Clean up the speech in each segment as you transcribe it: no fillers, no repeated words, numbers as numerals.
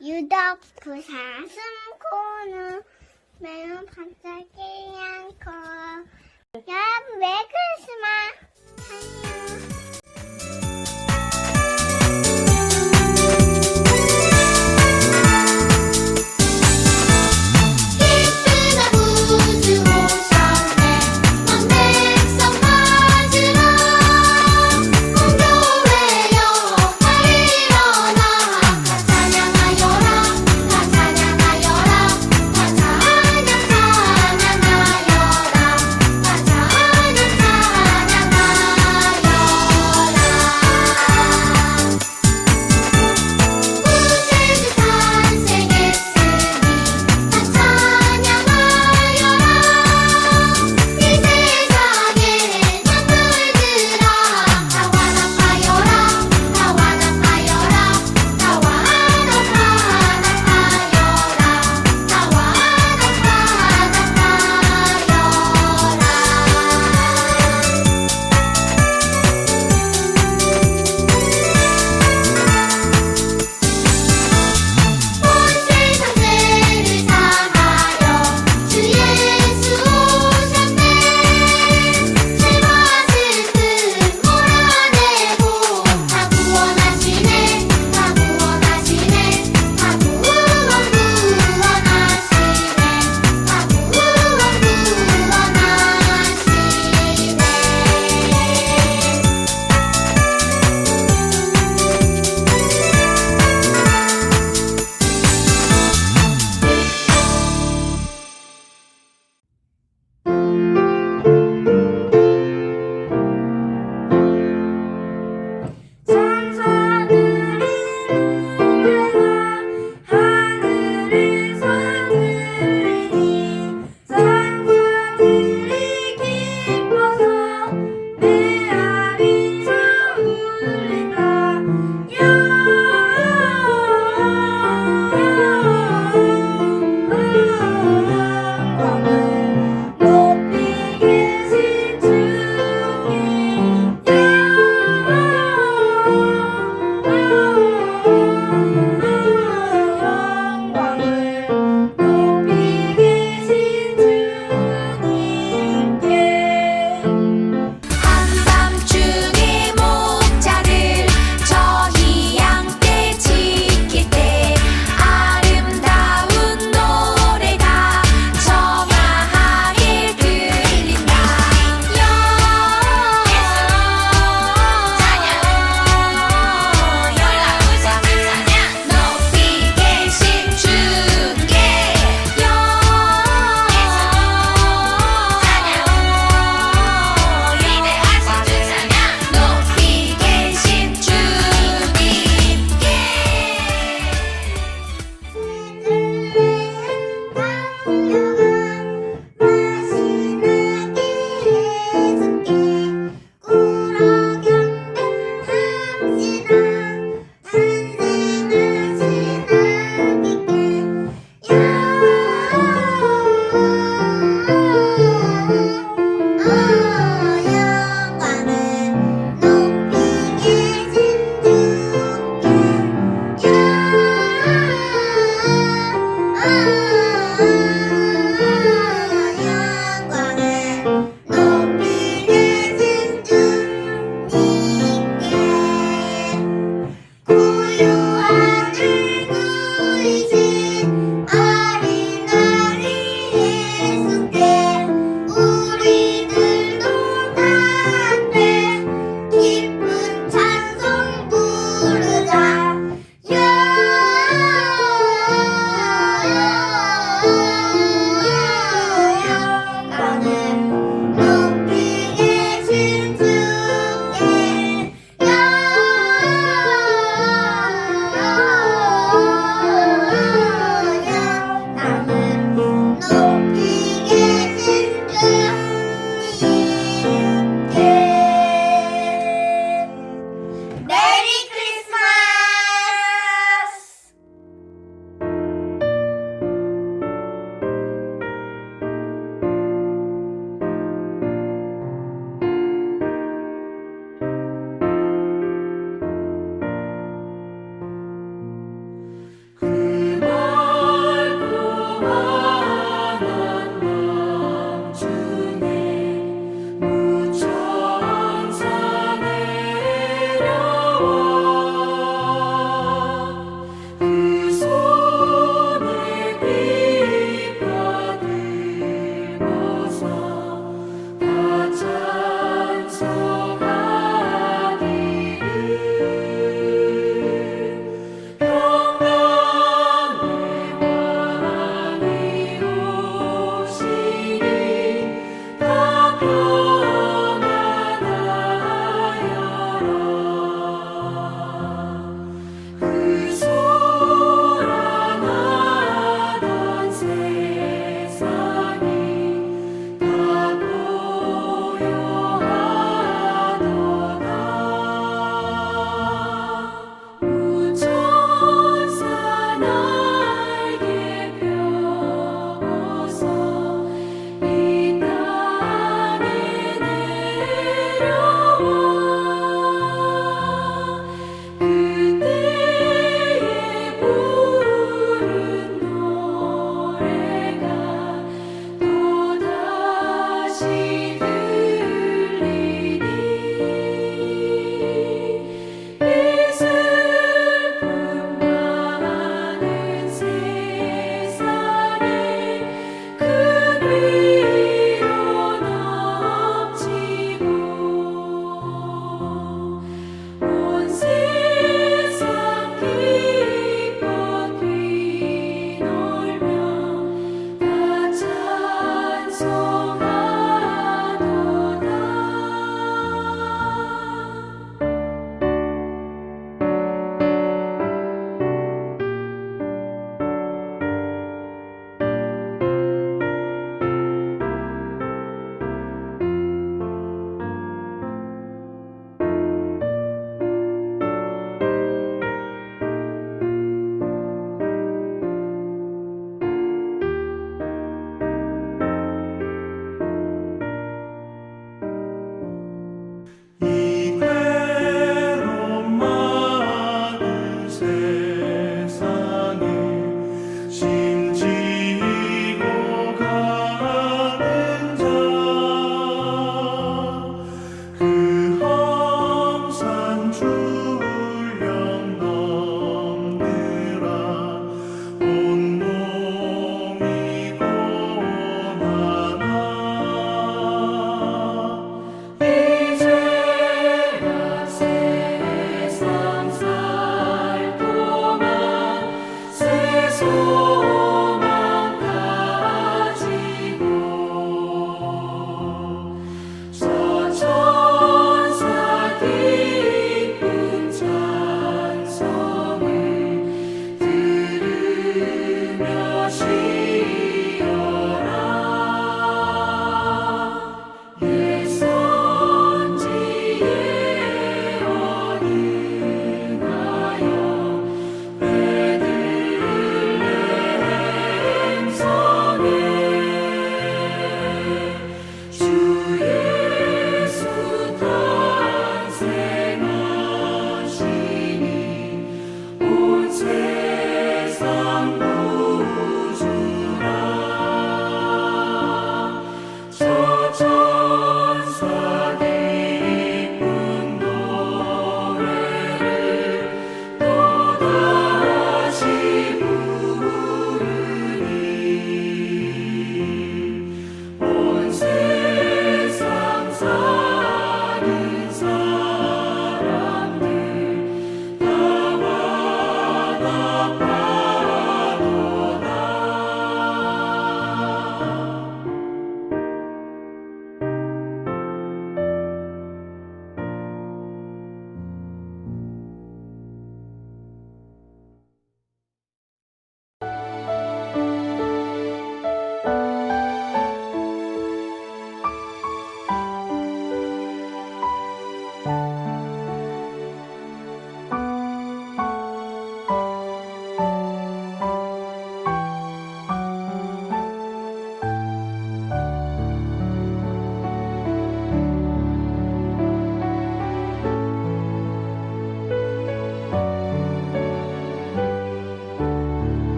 유독 부사슴코는 매우 반짝이 않고 여러분 메리 크리스마스 안녕.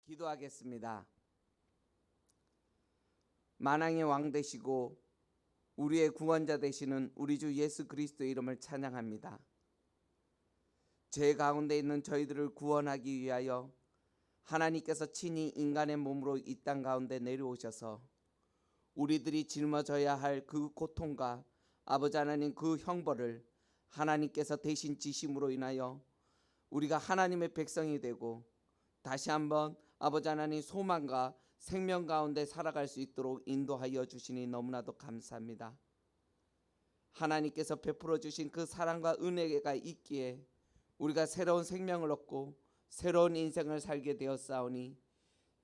기도하겠습니다. 만왕의 왕 되시고 우리의 구원자 되시는 우리 주 예수 그리스도의 이름을 찬양합니다. 죄 가운데 있는 저희들을 구원하기 위하여 하나님께서 친히 인간의 몸으로 이 땅 가운데 내려오셔서 우리들이 짊어져야 할 그 고통과 아버지 하나님 그 형벌을 하나님께서 대신 지심으로 인하여 우리가 하나님의 백성이 되고 다시 한번 아버지 하나님 소망과 생명 가운데 살아갈 수 있도록 인도하여 주시니 너무나도 감사합니다. 하나님께서 베풀어 주신 그 사랑과 은혜가 있기에 우리가 새로운 생명을 얻고 새로운 인생을 살게 되었사오니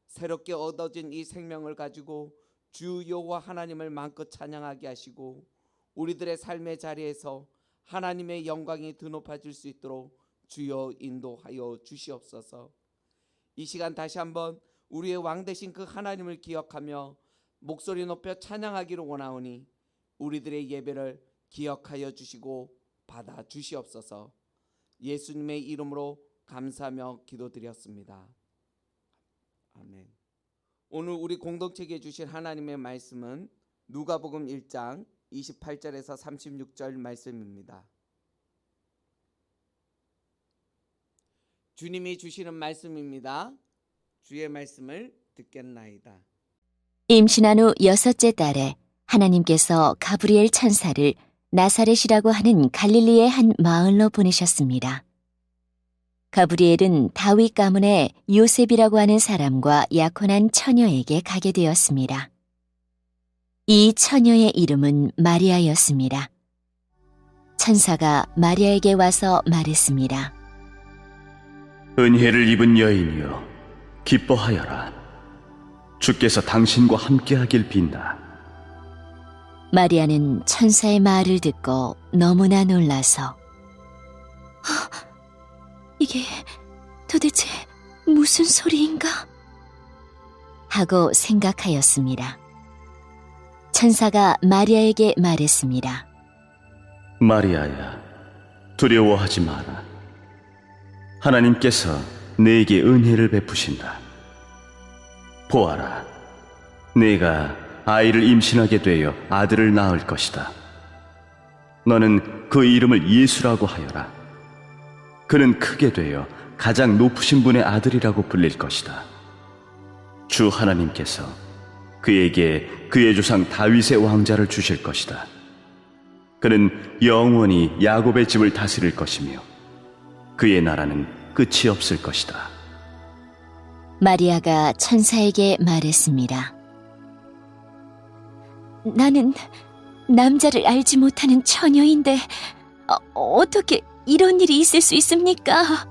새롭게 얻어진 이 생명을 가지고 주 여호와 하나님을 마음껏 찬양하게 하시고 우리들의 삶의 자리에서 하나님의 영광이 드높아질 수 있도록 주여 인도하여 주시옵소서. 이 시간 다시 한번 우리의 왕 되신 그 하나님을 기억하며 목소리 높여 찬양하기를 원하오니 우리들의 예배를 기억하여 주시고 받아 주시옵소서. 예수님의 이름으로 감사하며 기도드렸습니다. 아멘. 오늘 우리 공동체에 주실 하나님의 말씀은 누가복음 1장 28절에서 36절 말씀입니다. 주님이 주시는 말씀입니다. 주의 말씀을 듣겠나이다. 임신한 후 6째 달에 하나님께서 가브리엘 천사를 나사렛이라고 하는 갈릴리의 한 마을로 보내셨습니다. 가브리엘은 다윗 가문의 요셉이라고 하는 사람과 약혼한 처녀에게 가게 되었습니다. 이 처녀의 이름은 마리아였습니다. 천사가 마리아에게 와서 말했습니다. 은혜를 입은 여인이여, 기뻐하여라. 주께서 당신과 함께하길 빈다. 마리아는 천사의 말을 듣고 너무나 놀라서 이게 도대체 무슨 소리인가? 하고 생각하였습니다. 천사가 마리아에게 말했습니다. 마리아야, 두려워하지 마라. 하나님께서 네게 은혜를 베푸신다. 보아라, 네가 아이를 임신하게 되어 아들을 낳을 것이다. 너는 그 이름을 예수라고 하여라. 그는 크게 되어 가장 높으신 분의 아들이라고 불릴 것이다. 주 하나님께서 그에게 그의 조상 다윗의 왕자를 주실 것이다. 그는 영원히 야곱의 집을 다스릴 것이며 그의 나라는 끝이 없을 것이다. 마리아가 천사에게 말했습니다. 나는 남자를 알지 못하는 처녀인데 어떻게 이런 일이 있을 수 있습니까?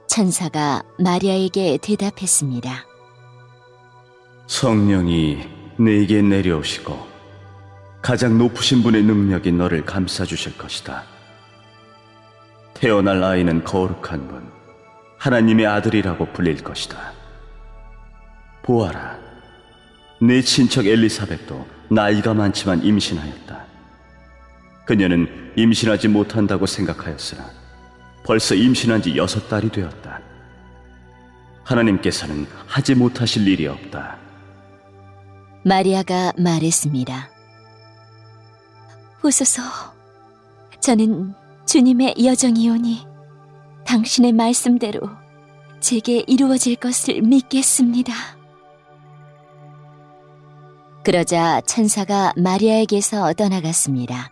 천사가 마리아에게 대답했습니다. 성령이 네게 내려오시고 가장 높으신 분의 능력이 너를 감싸주실 것이다. 태어날 아이는 거룩한 분, 하나님의 아들이라고 불릴 것이다. 보아라, 내 친척 엘리사벳도 나이가 많지만 임신하였다. 그녀는 임신하지 못한다고 생각하였으나 벌써 임신한 지 6달이 되었다. 하나님께서는 하지 못하실 일이 없다. 마리아가 말했습니다. 보소서, 저는 주님의 여정이오니 당신의 말씀대로 제게 이루어질 것을 믿겠습니다. 그러자 천사가 마리아에게서 떠나갔습니다.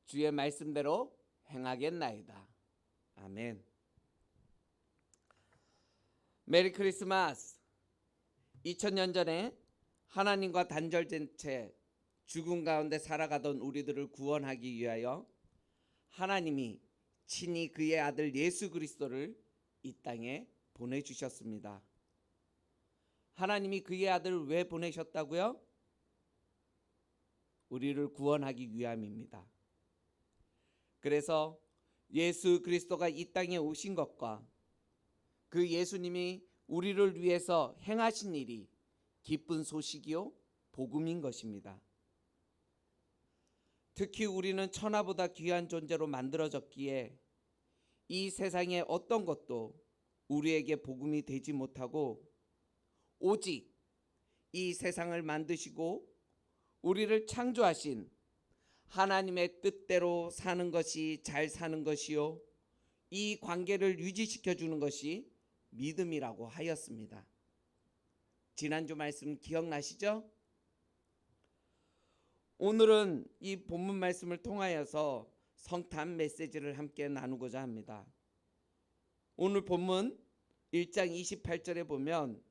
주의 말씀대로 행하겠나이다. 아멘. 메리 크리스마스. 2000년 전에 하나님과 단절된 채 죽음 가운데 살아가던 우리들을 구원하기 위하여 하나님이 친히 그의 아들 예수 그리스도를 이 땅에 보내주셨습니다. 하나님이 그의 아들을 왜 보내셨다고요? 우리를 구원하기 위함입니다. 그래서 예수 그리스도가 이 땅에 오신 것과 그 예수님이 우리를 위해서 행하신 일이 기쁜 소식이요 복음인 것입니다. 특히 우리는 천하보다 귀한 존재로 만들어졌기에 이 세상의 어떤 것도 우리에게 복음이 되지 못하고 오직 이 세상을 만드시고 우리를 창조하신 하나님의 뜻대로 사는 것이 잘 사는 것이요 이 관계를 유지시켜 주는 것이 믿음이라고 하였습니다. 지난주 말씀 기억나시죠? 오늘은 이 본문 말씀을 통하여서 성탄 메시지를 함께 나누고자 합니다. 오늘 본문 1장 28절에 보면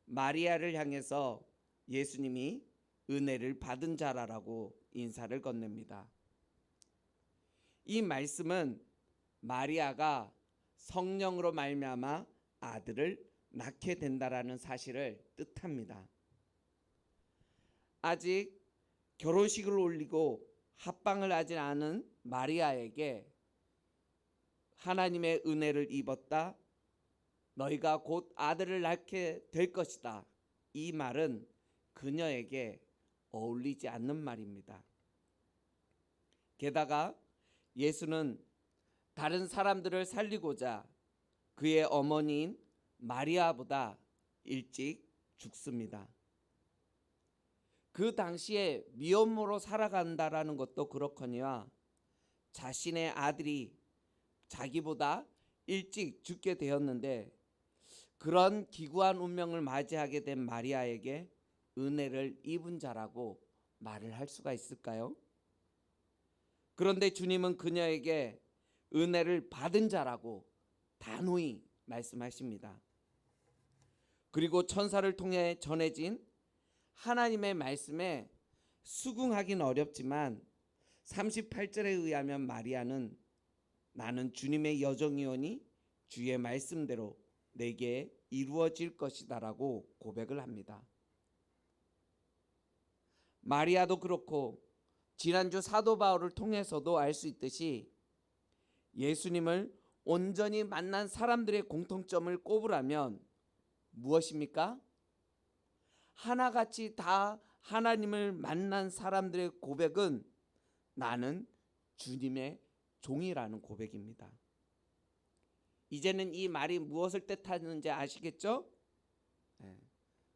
마리아를 향해서 예수님이 은혜를 받은 자라라고 인사를 건넵니다. 이 말씀은 마리아가 성령으로 말미암아 아들을 낳게 된다라는 사실을 뜻합니다. 아직 결혼식을 올리고 합방을 하지 않은 마리아에게 하나님의 은혜를 입었다, 너희가 곧 아들을 낳게 될 것이다, 이 말은 그녀에게 어울리지 않는 말입니다. 게다가 예수는 다른 사람들을 살리고자 그의 어머니인 마리아보다 일찍 죽습니다. 그 당시에 미혼모로 살아간다라는 것도 그렇거니와 자신의 아들이 자기보다 일찍 죽게 되었는데 그런 기구한 운명을 맞이하게 된 마리아에게 은혜를 입은 자라고 말을 할 수가 있을까요? 그런데 주님은 그녀에게 은혜를 받은 자라고 단호히 말씀하십니다. 그리고 천사를 통해 전해진 하나님의 말씀에 수긍하긴 어렵지만 38절에 의하면 마리아는 나는 주님의 여종이오니 주의 말씀대로 내게 이루어질 것이다라고 고백을 합니다. 마리아도 그렇고 지난주 사도 바울을 통해서도 알 수 있듯이 예수님을 온전히 만난 사람들의 공통점을 꼽으라면 무엇입니까? 하나같이 다 하나님을 만난 사람들의 고백은 나는 주님의 종이라는 고백입니다. 이제는 이 말이 무엇을 뜻하는지 아시겠죠?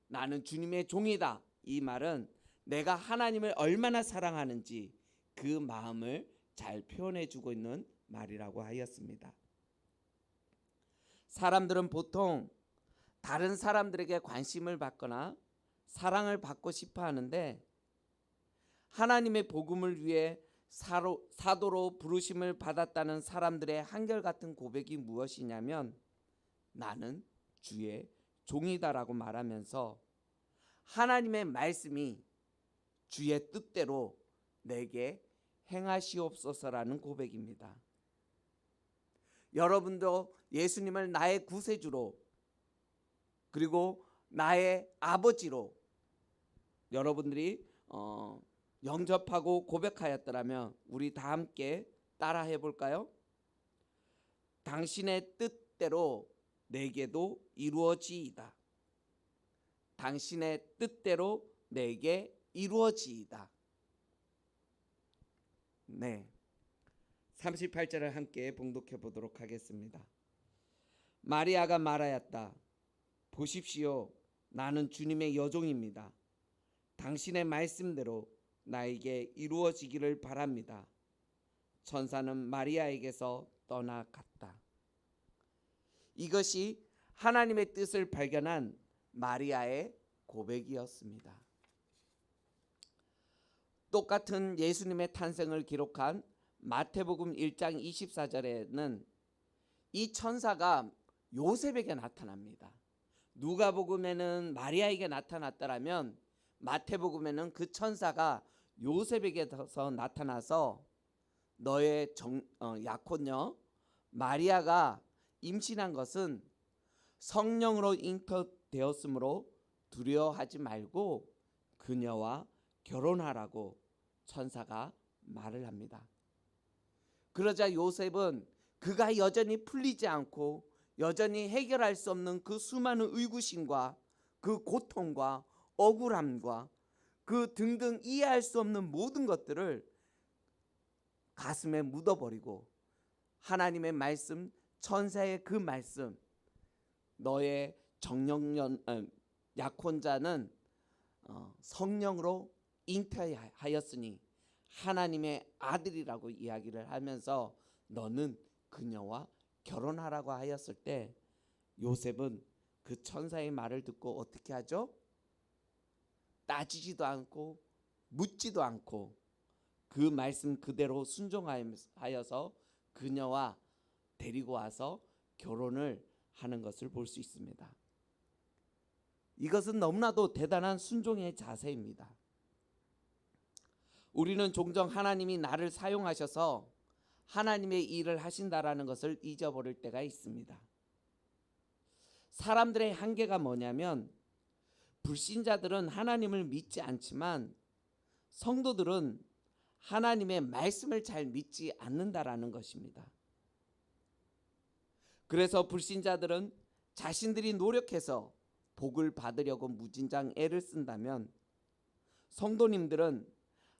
나는 주님의 종이다. 이 말은 내가 하나님을 얼마나 사랑하는지 그 마음을 잘 표현해 주고 있는 말이라고 하였습니다. 사람들은 보통 다른 사람들에게 관심을 받거나 사랑을 받고 싶어 하는데 하나님의 복음을 위해 사도로 부르심을 받았다는 사람들의 한결같은 고백이 무엇이냐면 나는 주의 종이다라고 말하면서 하나님의 말씀이 주의 뜻대로 내게 행하시옵소서라는 고백입니다. 여러분도 예수님을 나의 구세주로 그리고 나의 아버지로 여러분들이 영접하고 고백하였더라면 우리 다 함께 따라 해볼까요? 당신의 뜻대로 내게도 이루어지이다. 당신의 뜻대로 내게 이루어지이다. 네, 38절을 함께 봉독해 보도록 하겠습니다. 마리아가 말하였다. 보십시오, 나는 주님의 여종입니다. 당신의 말씀대로 나에게 이루어지기를 바랍니다. 천사는 마리아에게서 떠나갔다. 이것이 하나님의 뜻을 발견한 마리아의 고백이었습니다. 똑같은 예수님의 탄생을 기록한 마태복음 1장 24절에는 이 천사가 요셉에게 나타납니다. 누가복음에는 마리아에게 나타났더라면 마태복음에는 그 천사가 요셉에게서 나타나서 너의 약혼녀 마리아가 임신한 것은 성령으로 잉태되었으므로 두려워하지 말고 그녀와 결혼하라고 천사가 말을 합니다. 그러자 요셉은 그가 여전히 풀리지 않고 여전히 해결할 수 없는 그 수많은 의구심과 그 고통과 억울함과 그 등등 이해할 수 없는 모든 것들을 가슴에 묻어버리고 하나님의 말씀, 천사의 그 말씀, 너의 약혼자는 성령으로 잉태하였으니 하나님의 아들이라고 이야기를 하면서 너는 그녀와 결혼하라고 하였을 때 요셉은 그 천사의 말을 듣고 어떻게 하죠? 따지지도 않고 묻지도 않고 그 말씀 그대로 순종하여서 그녀와 데리고 와서 결혼을 하는 것을 볼 수 있습니다. 이것은 너무나도 대단한 순종의 자세입니다. 우리는 종종 하나님이 나를 사용하셔서 하나님의 일을 하신다라는 것을 잊어버릴 때가 있습니다. 사람들의 한계가 뭐냐면 불신자들은 하나님을 믿지 않지만 성도들은 하나님의 말씀을 잘 믿지 않는다라는 것입니다. 그래서 불신자들은 자신들이 노력해서 복을 받으려고 무진장 애를 쓴다면 성도님들은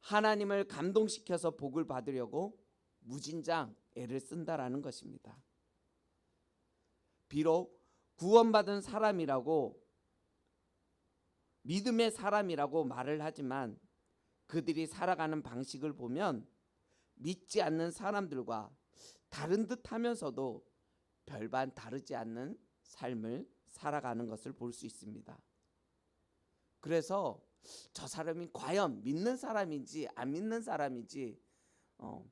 하나님을 감동시켜서 복을 받으려고 무진장 애를 쓴다라는 것입니다. 비록 구원받은 사람이라고 믿음의 사람이라고 말을 하지만 그들이 살아가는 방식을 보면 믿지 않는 사람들과 다른 듯 하면서도 별반 다르지 않는 삶을 살아가는 것을 볼 수 있습니다. 그래서 저 사람이 과연 믿는 사람인지 안 믿는 사람인지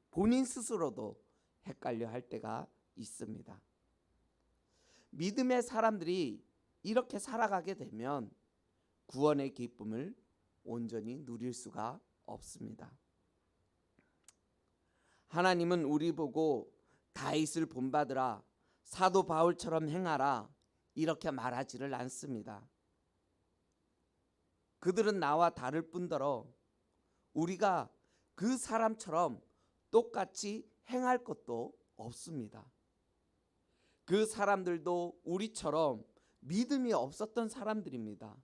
본인 스스로도 헷갈려 할 때가 있습니다. 믿음의 사람들이 이렇게 살아가게 되면 구원의 기쁨을 온전히 누릴 수가 없습니다. 하나님은 우리 보고 다윗을 본받으라, 사도 바울처럼 행하라 이렇게 말하지를 않습니다. 그들은 나와 다를 뿐더러 우리가 그 사람처럼 똑같이 행할 것도 없습니다. 그 사람들도 우리처럼 믿음이 없었던 사람들입니다.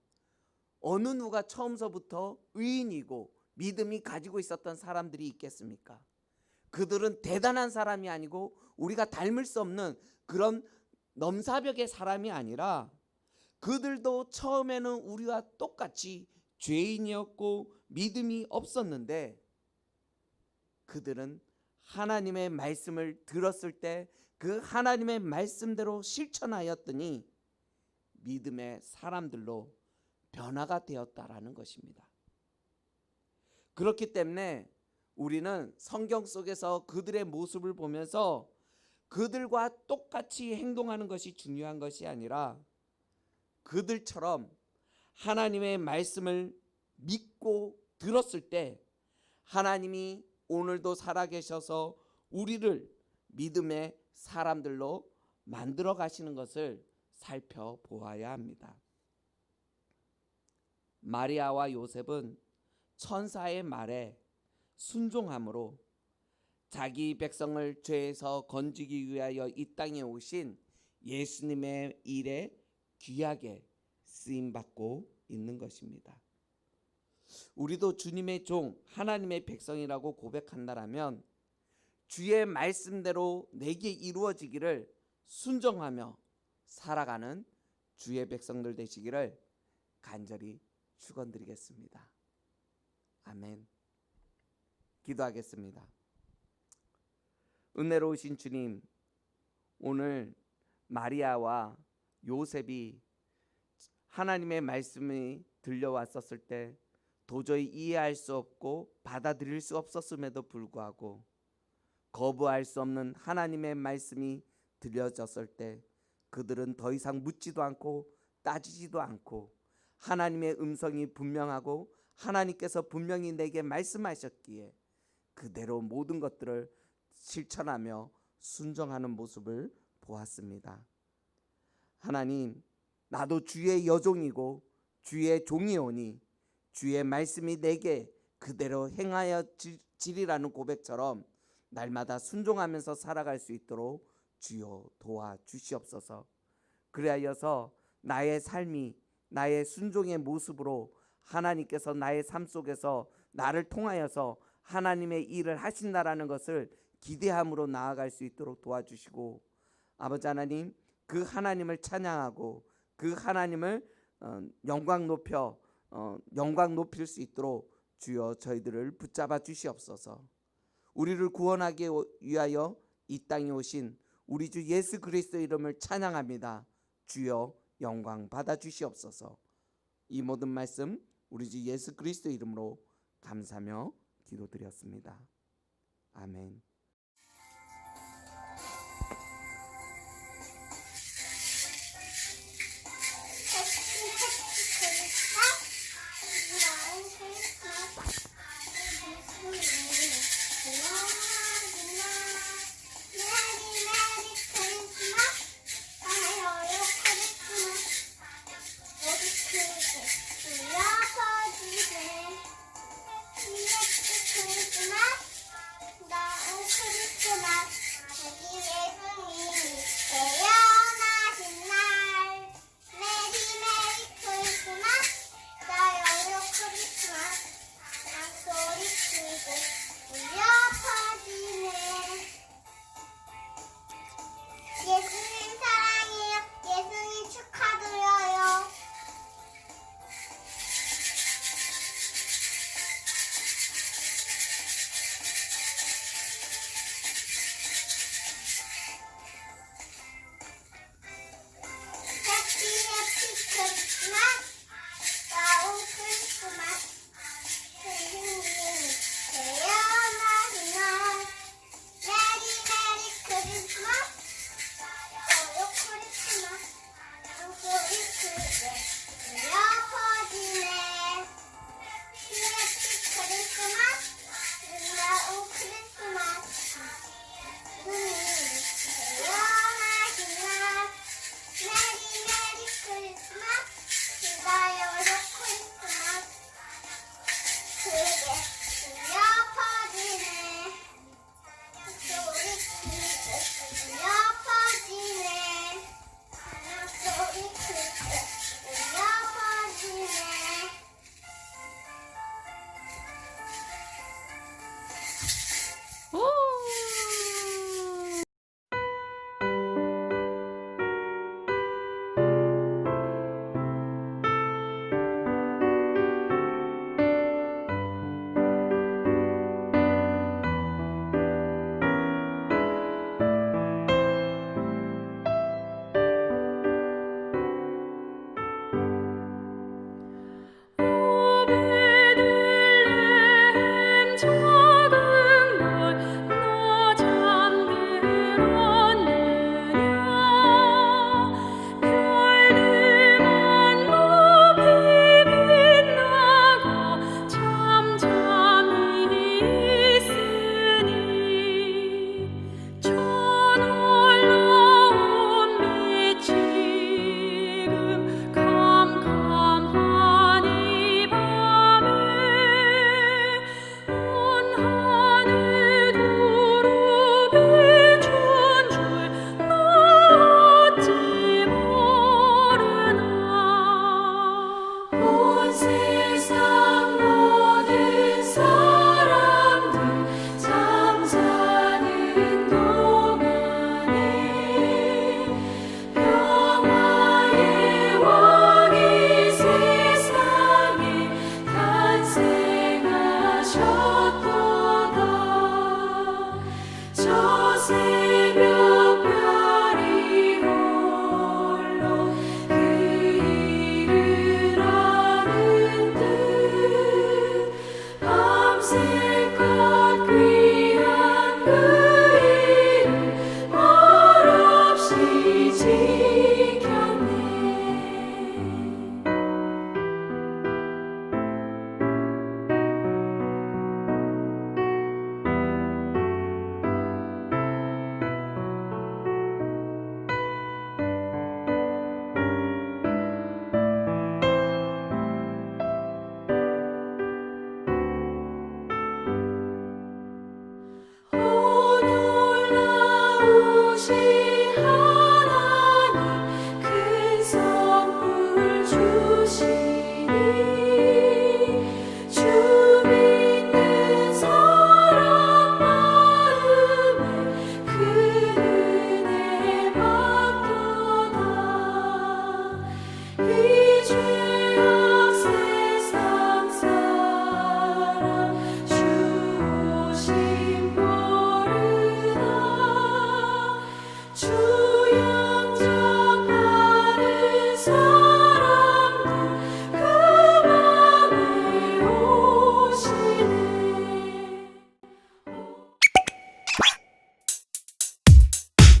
어느 누가 처음서부터 의인이고 믿음이 가지고 있었던 사람들이 있겠습니까? 그들은 대단한 사람이 아니고 우리가 닮을 수 없는 그런 넘사벽의 사람이 아니라 그들도 처음에는 우리와 똑같이 죄인이었고 믿음이 없었는데 그들은 하나님의 말씀을 들었을 때 그 하나님의 말씀대로 실천하였더니 믿음의 사람들로 변화가 되었다라는 것입니다. 그렇기 때문에 우리는 성경 속에서 그들의 모습을 보면서 그들과 똑같이 행동하는 것이 중요한 것이 아니라 그들처럼 하나님의 말씀을 믿고 들었을 때 하나님이 오늘도 살아계셔서 우리를 믿음의 사람들로 만들어 가시는 것을 살펴보아야 합니다. 마리아와 요셉은 천사의 말에 순종함으로 자기 백성을 죄에서 건지기 위하여 이 땅에 오신 예수님의 일에 귀하게 쓰임받고 있는 것입니다. 우리도 주님의 종 하나님의 백성이라고 고백한다라면 주의 말씀대로 내게 이루어지기를 순종하며 살아가는 주의 백성들 되시기를 간절히 축원드리겠습니다. 아멘. 기도하겠습니다. 은혜로우신 주님, 오늘 마리아와 요셉이 하나님의 말씀이 들려왔었을 때 도저히 이해할 수 없고 받아들일 수 없었음에도 불구하고 거부할 수 없는 하나님의 말씀이 들려졌을 때 그들은 더 이상 묻지도 않고 따지지도 않고 하나님의 음성이 분명하고 하나님께서 분명히 내게 말씀하셨기에 그대로 모든 것들을 실천하며 순종하는 모습을 보았습니다. 하나님, 나도 주의 여종이고 주의 종이오니 주의 말씀이 내게 그대로 행하여 지리라는 고백처럼 날마다 순종하면서 살아갈 수 있도록 주여 도와주시옵소서. 그리하여서 나의 삶이 나의 순종의 모습으로 하나님께서 나의 삶 속에서 나를 통하여서 하나님의 일을 하신다라는 것을 기대함으로 나아갈 수 있도록 도와주시고, 아버지 하나님, 그 하나님을 찬양하고 그 하나님을 영광 높일 수 있도록 주여 저희들을 붙잡아 주시옵소서. 우리를 구원하기 위하여 이 땅에 오신 우리 주 예수 그리스도의 이름을 찬양합니다. 주여 영광 받아 주시옵소서. 이 모든 말씀 우리 주 예수 그리스도의 이름으로 감사하며 기도 기도드렸습니다. 아멘.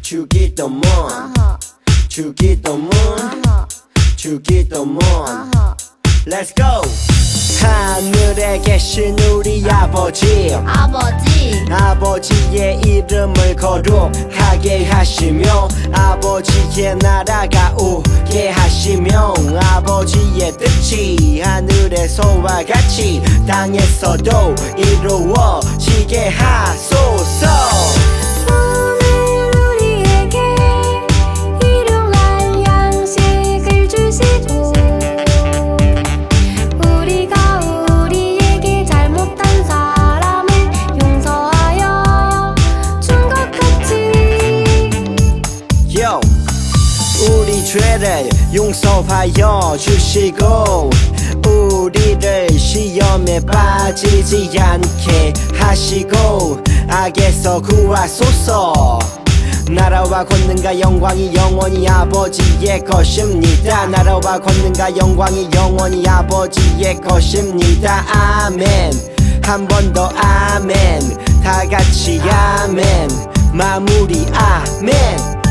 주기도문 주기도문 주기도문 Let's go! 하늘에 계신 우리 아버지 아버지의 이름을 거룩하게 하시며 아버지의 나라가 오게 하시며 아버지의 뜻이 하늘에서와 같이 땅에서도 이루어지게 하소서. 오늘 우리에게 일용할 양식을 주시고 우리가 우리에게 잘못한 사람을 용서하여 준 것 같이 Yo. 우리 죄를 용서하여 주시고 우리를 시험에 빠지지 않게 하시고 악에서 구하소서. 나라와 권능과 영광이 영원히 아버지의 것입니다. 나라와 권능과 영광이 영원히 아버지의 것입니다. 아멘. 한 번 더 아멘. 다 같이 아멘. 마무리 아멘.